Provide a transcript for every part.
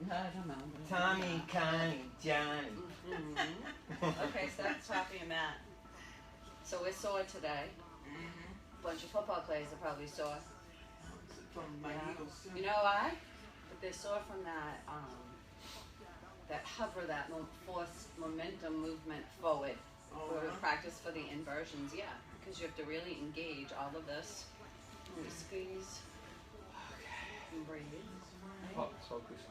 I don't know. Tommy, Connie, Johnny. Okay, so that's the top of your mat. So we're sore today. Bunch of football players are probably sore. From my heels too. You know why? But they're sore from that hover, that force momentum movement forward. Where we practice for the inversions, yeah. Because you have to really engage all of this. And we squeeze. And breathe. Right? Focus.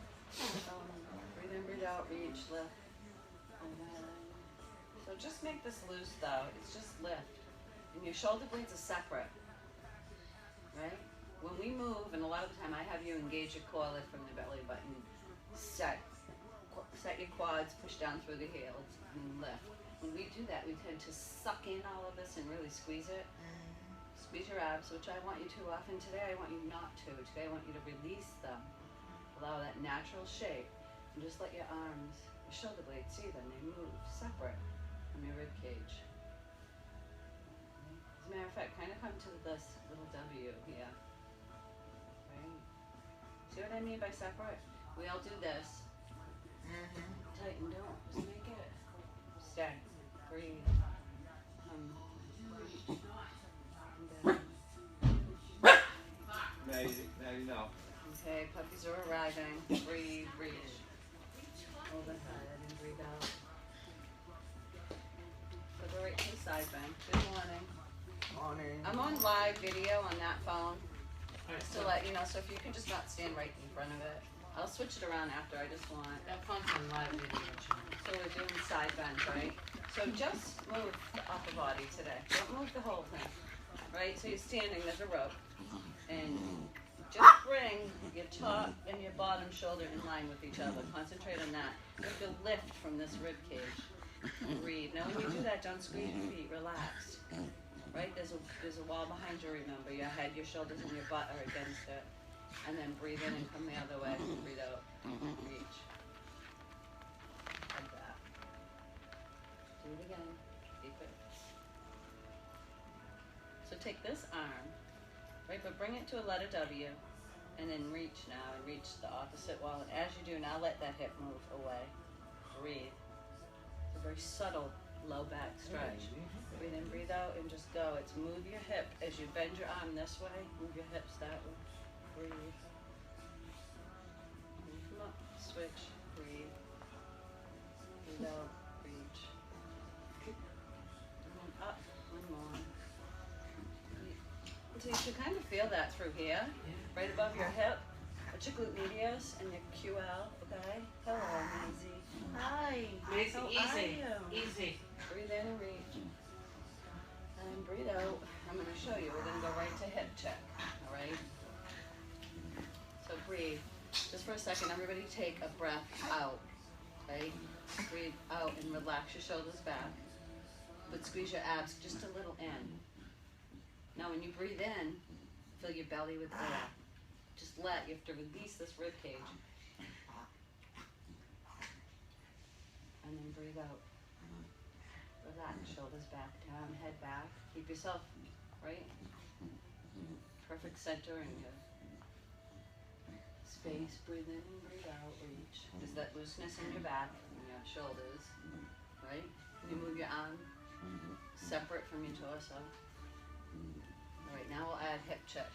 Breathe in, breathe out, reach, lift. And then, so just make this loose though. It's just lift. And your shoulder blades are separate. Right? When we move, and a lot of the time I have you engage your core, lift from the belly button, set your quads, push down through the heels, and lift. When we do that, we tend to suck in all of this and really squeeze it. Squeeze your abs, which I want you to often. Today I want you not to. Today I want you to release them. Allow that natural shape. And just let your arms, your shoulder blades, see them. They move separate from your rib cage. As a matter of fact, kind of come to this little W here. Right? See what I mean by separate? We all do this. Tighten, don't. Just make it. Stay. Breathe. Now you know. Okay, puppies are arriving. Breathe, reach. Hold the head and breathe out. Go right to the side bend. Good morning. Morning. I'm on live video on that phone. Just to let you know, so if you can just not stand right in front of it. I'll switch it around after. I just want. That phone's on live video. So we're doing side bends, right? So just move the upper body today. Don't move the whole thing. Right? So you're standing, there's a rope. And just bring your top and your bottom shoulder in line with each other. Concentrate on that. You have to lift from this rib cage. Breathe. Now when you do that, don't squeeze your feet. Relax. Right? There's a wall behind you, remember. Your head, your shoulders, and your butt are against it. And then breathe in and come the other way. Breathe out. Reach. Like that. Do it again. Keep it. So take this arm, right, but bring it to a letter W, and then reach now, and reach the opposite wall. And as you do, now let that hip move away. Breathe. It's a very subtle low back stretch. Breathe in, breathe out, and just go. It's move your hip as you bend your arm this way. Move your hips that way. Breathe. And come up. Switch. Breathe. Breathe out. Reach. And then up. One more. So you should kind of feel that through here, right above your hip. What's your glute medius and your QL, okay? Hello, Maisie. Hi. Maisie, How easy. are you? Easy. Breathe in and reach. And breathe out. I'm going to show you. We're going to go right to hip check, all right? So breathe. Just for a second, everybody take a breath out, right? Breathe out and relax your shoulders back. But squeeze your abs just a little in. Now when you breathe in, fill your belly with air. Just you have to release this rib cage. And then breathe out. Relax, shoulders back down, head back. Keep yourself, right? Perfect center in your space. Breathe in and breathe out, reach. There's that looseness in your back and your shoulders, right? You move your arm separate from your torso. All right, now we'll add hip check,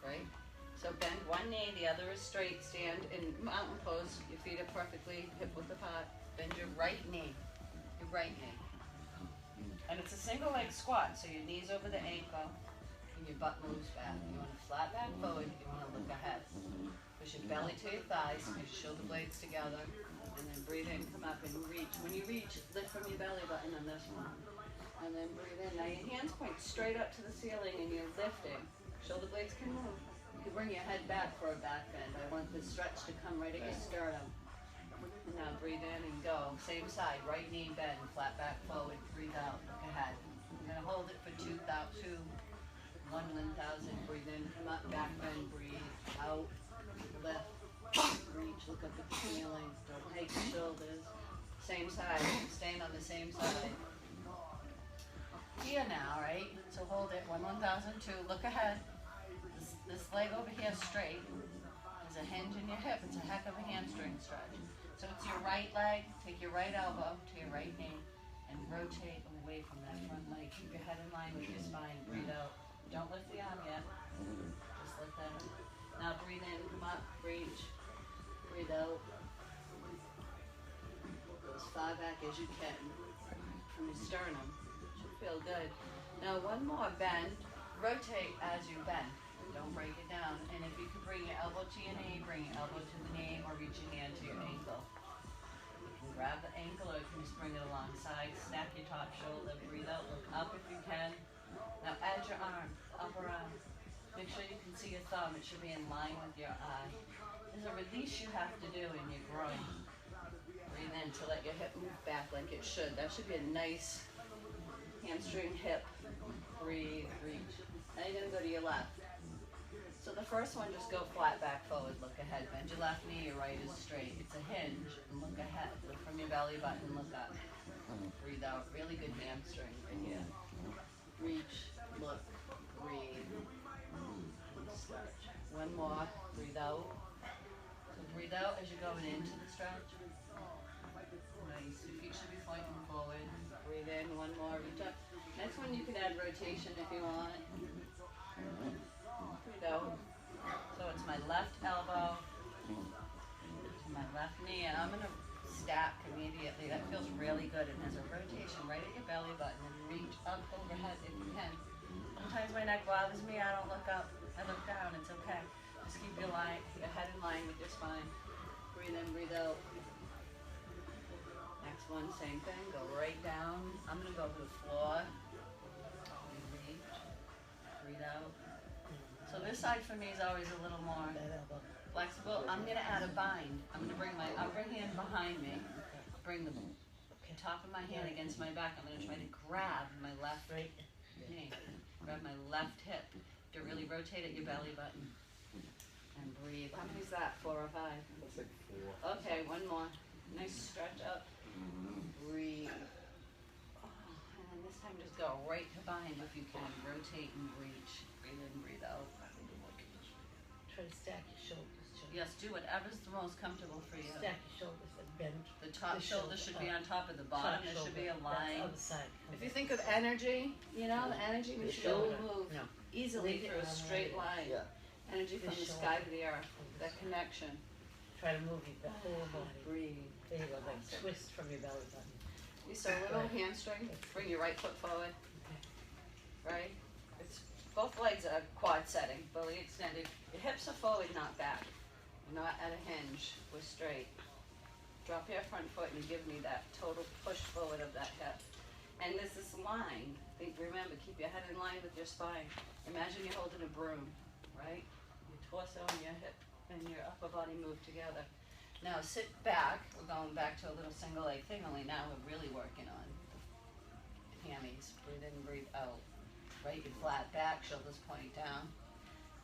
right? So bend one knee, the other is straight. Stand in mountain pose. Your feet are perfectly hip width apart. Bend your right knee, And it's a single leg squat, so your knee's over the ankle and your butt moves back. You want to flat back forward, you want to look ahead. Push your belly to your thighs, push your shoulder blades together, and then breathe in, come up and reach. When you reach, lift from your belly button on this one. And then breathe in. Now your hands point straight up to the ceiling and you're lifting. Shoulder blades can move. You can bring your head back for a back bend. I want the stretch to come right at your sternum. And now breathe in and go. Same side. Right knee bend. Flat back forward. Breathe out. Look ahead. I'm going to hold it for 2,000. Breathe in. Come up. Back bend. Breathe out. Lift. Reach. Look up at the ceiling. Don't hike your shoulders. Same side. Staying on the same side. Here now, right? So hold it, 1,002, look ahead. This leg over here straight. Is a hinge in your hip. It's a heck of a hamstring stretch. So it's your right leg, take your right elbow to your right knee, and rotate away from that front leg. Keep your head in line with your spine. Breathe out. Don't lift the arm yet. Just lift that up. Now breathe in, come up, reach. Breathe out. Go as far back as you can from your sternum. Should feel good. Now one more bend. Rotate as you bend. Don't break it down. And if you can bring your elbow to your knee, bring your elbow to the knee, or reach your hand to your ankle. You can grab the ankle, or you can just bring it alongside. Snap your top shoulder. Breathe out. Look up if you can. Now add your arm, upper arm. Make sure you can see your thumb. It should be in line with your eye. There's a release you have to do in your groin. Breathe in to let your hip move back like it should. That should be a nice hamstring hip. Breathe, reach. Now you're going to go to your left. So the first one, just go flat back forward, look ahead. Bend your left knee, your right is straight. It's a hinge, and look ahead. Look from your belly button, look up. Breathe out. Really good hamstring right here. Reach, look, breathe. Stretch. One more. Breathe out. So breathe out as you're going into the stretch. Nice. Your feet should be pointing forward. Breathe in. One more. Reach up. Next one, you can add rotation if you want. Breathe out. So it's my left elbow to my left knee, and I'm going to stack immediately. That feels really good, and there's a rotation right at your belly button, and reach up overhead if you can. Sometimes my neck bothers me. I don't look up. I look down. It's okay. Just keep your head in line with your spine. Breathe in, breathe out. Next one, same thing. Go right down. I'm going to go to the floor. Reach. Breathe out. So this side for me is always a little more flexible. I'm going to add a bind. I'm going to bring my upper hand behind me. Bring the top of my hand against my back. I'm going to try to grab my left knee. Grab my left hip to really rotate at your belly button. And breathe. How many is that? 4 or 5? That's like 4. Okay, one more. Nice stretch up. Breathe. And then this time just go right to bind if you can. Rotate and reach. Breathe in, breathe out. Try to stack your shoulders, Joe. Yes, do whatever's the most comfortable for you. Stack your shoulders and bend. The top the shoulder should be on top of the bottom. Top There should be shoulder. a line. That's other side. If you think of energy, you know, the energy The should shoulder. move No. easily Leave it through a on straight right. line. Yeah. Energy The from the shoulder. sky to the earth. That connection. Try to move the whole body. Breathe. There you go, like twist from your belly button. So a little hamstring. Bring your right foot forward. Right? It's both legs are quad setting, fully extended. Your hips are forward, not back. You're not at a hinge. We're straight. Drop your front foot and give me that total push forward of that hip. And there's this line. Remember, keep your head in line with your spine. Imagine you're holding a broom, right? Your torso and your hip and your upper body move together. Now sit back. We're going back to a little single leg thing, only now we're really working on the hammies. Breathe in, breathe out. Right, your flat back, shoulders point down.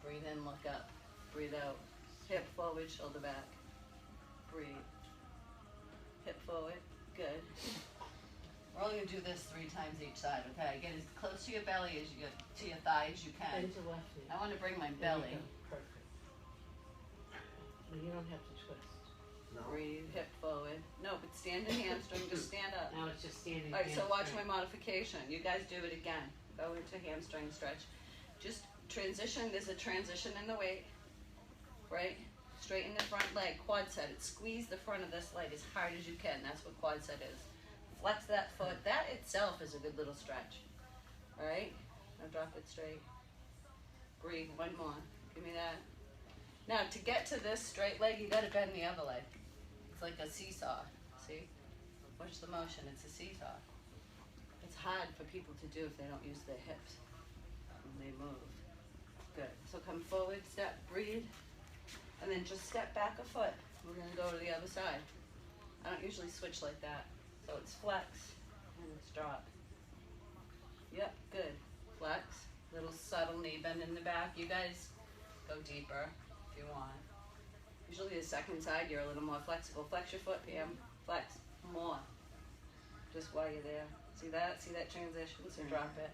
Breathe in, look up. Breathe out. Hip forward, shoulder back. Breathe. Hip forward. Good. We're only going to do this 3 times each side, okay? Get as close to your belly as you get to your thigh as you can. Bend your left knee. I want to bring my There you belly. go. Perfect. Well, you don't have to twist. No. Breathe, hip forward. No, but stand in hamstring, just stand up. Now it's just standing. Alright, so watch my hamstring. modification. You guys do it again. Go into hamstring stretch. Just transition, there's a transition in the weight. Right? Straighten the front leg, quad set it. Squeeze the front of this leg as hard as you can. That's what quad set is. Flex that foot. That itself is a good little stretch. Alright? Now drop it straight. Breathe. One more. Give me that. Now to get to this straight leg, you gotta bend the other leg. It's like a seesaw. See? Watch the motion. It's a seesaw. It's hard for people to do if they don't use their hips when they move. Good. So come forward, step, breathe, and then just step back a foot. We're gonna go to the other side. I don't usually switch like that. So it's flex and it's drop. Yep, good. Flex. Little subtle knee bend in the back. You guys go deeper if you want. Usually the second side you're a little more flexible. Flex your foot, Pam. Flex. More. Just while you're there. See that? See that transition? So drop it.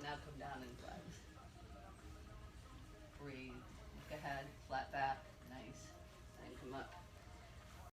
Now come down and flex. Breathe. Look ahead. Flat back. Nice. up.